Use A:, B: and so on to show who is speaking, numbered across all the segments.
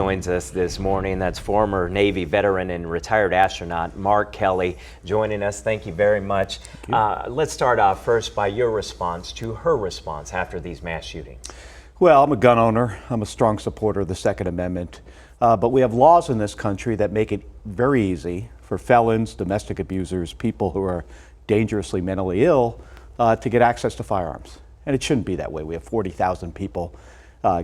A: Joins us this morning. That's former Navy veteran and retired astronaut Mark Kelly joining us. Thank you very much. Let's start off first by your response to her response after these mass shootings.
B: Well, I'm a gun owner. I'm a strong supporter of the Second Amendment. But we have laws in this country that make it very easy for felons, domestic abusers, people who are dangerously mentally ill to get access to firearms. And it shouldn't be that way. We have 40,000 people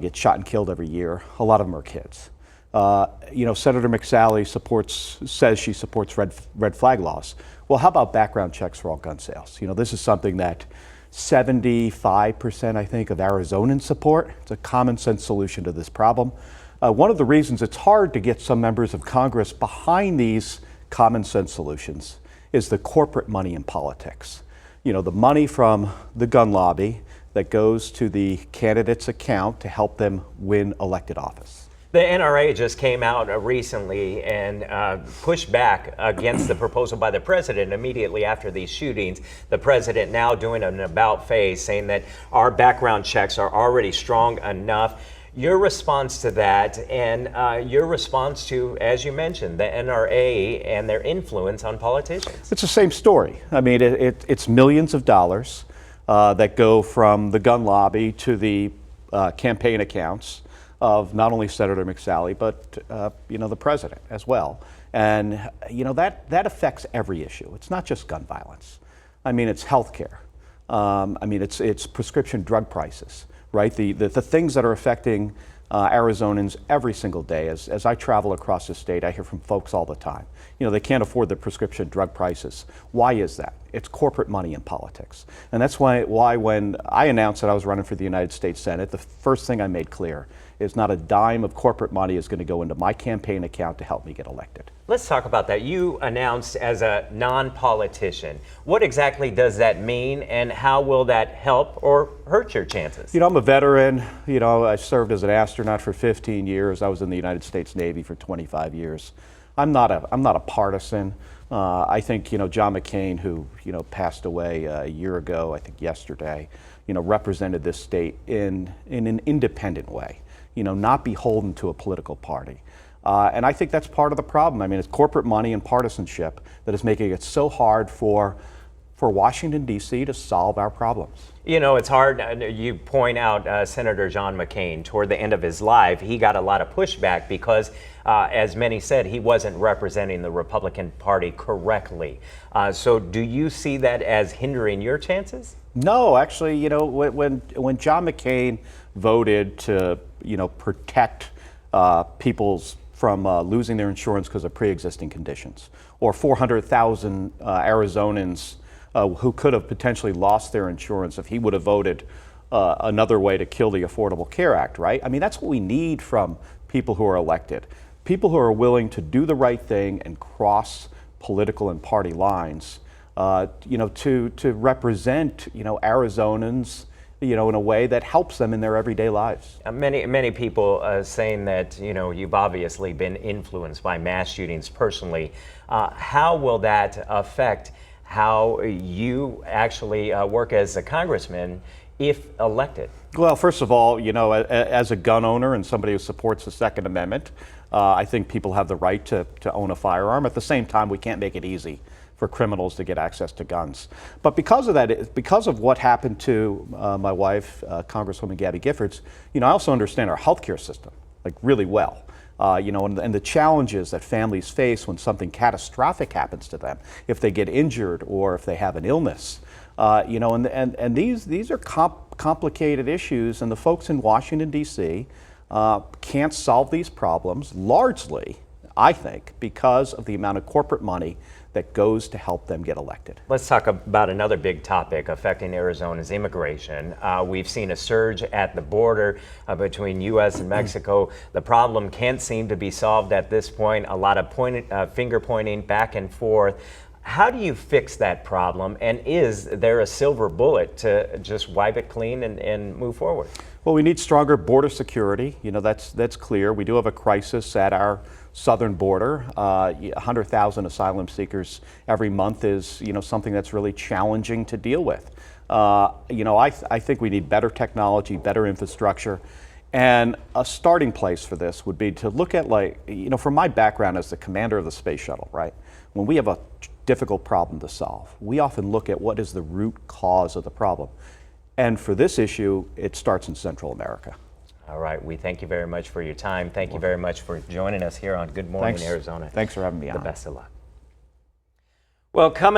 B: get shot and killed every year. A lot of them are kids. Senator McSally says she supports red flag laws. Well, how about background checks for all gun sales? This is something that 75%, I think, of Arizonans support. It's a common sense solution to this problem. One of the reasons it's hard to get some members of Congress behind these common sense solutions is the corporate money in politics. The money from the gun lobby that goes to the candidate's account to help them win elected office.
A: The NRA just came out recently and pushed back against the proposal by the president immediately after these shootings. The president now doing an about face, saying that our background checks are already strong enough. Your response to that and your response to, as you mentioned, the NRA and their influence on politicians.
B: It's the same story. I mean, it's millions of dollars that go from the gun lobby to the campaign accounts of not only Senator McSally, but the president as well. And that affects every issue. It's not just gun violence. I mean, it's health care. It's prescription drug prices, right? The things that are affecting Arizonans every single day. As I travel across the state, I hear from folks all the time. They can't afford the prescription drug prices. Why is that? It's corporate money in politics. And that's why when I announced that I was running for the United States Senate, the first thing I made clear is not a dime of corporate money is going to go into my campaign account to help me get elected.
A: Let's talk about that. You announced as a non-politician. What exactly does that mean, and how will that help or hurt your chances?
B: I'm a veteran. I served as an astronaut for 15 years. I was in the United States Navy for 25 years. I'm not a partisan. I think John McCain, who passed away a year ago, I think yesterday, represented this state in an independent way. Not beholden to a political party. And I think that's part of the problem. I mean, it's corporate money and partisanship that is making it so hard for Washington, D.C. to solve our problems.
A: It's hard. You point out Senator John McCain, toward the end of his life, he got a lot of pushback because, as many said, he wasn't representing the Republican Party correctly. So do you see that as hindering your chances?
B: No, actually, when John McCain voted to, protect people's from losing their insurance because of pre-existing conditions, or 400,000 Arizonans who could have potentially lost their insurance if he would have voted another way to kill the Affordable Care Act, right? I mean, that's what we need from people who are elected. People who are willing to do the right thing and cross political and party lines, to represent, Arizonans, in a way that helps them in their everyday lives.
A: Many people saying that, you've obviously been influenced by mass shootings personally. How will that affect how you actually work as a congressman if elected?
B: Well, first of all, as a gun owner and somebody who supports the Second Amendment, I think people have the right to own a firearm. At the same time, we can't make it easy for criminals to get access to guns. But because of that, because of what happened to my wife, Congresswoman Gabby Giffords, I also understand our healthcare system really well. And the challenges that families face when something catastrophic happens to them, if they get injured or if they have an illness. And these are complicated issues, and the folks in Washington, D.C. Can't solve these problems largely, I think, because of the amount of corporate money that goes to help them get elected.
A: Let's talk about another big topic affecting Arizona's immigration. We've seen a surge at the border between U.S. and Mexico. The problem can't seem to be solved at this point. A lot of finger pointing back and forth. How do you fix that problem? And is there a silver bullet to just wipe it clean and move forward?
B: Well, we need stronger border security. That's clear. We do have a crisis at our southern border. 100,000 asylum seekers every month is, something that's really challenging to deal with. I think we need better technology, better infrastructure, And a starting place for this would be to look at, like, from my background as the commander of the space shuttle, right? When we have a difficult problem to solve, we often look at what is the root cause of the problem. And for this issue, it starts in Central America.
A: All right, we thank you very much for your time. Thank you very much for joining us here on Good Morning
B: Thanks.
A: Arizona.
B: Thanks for having me on.
A: The best of luck. Well, coming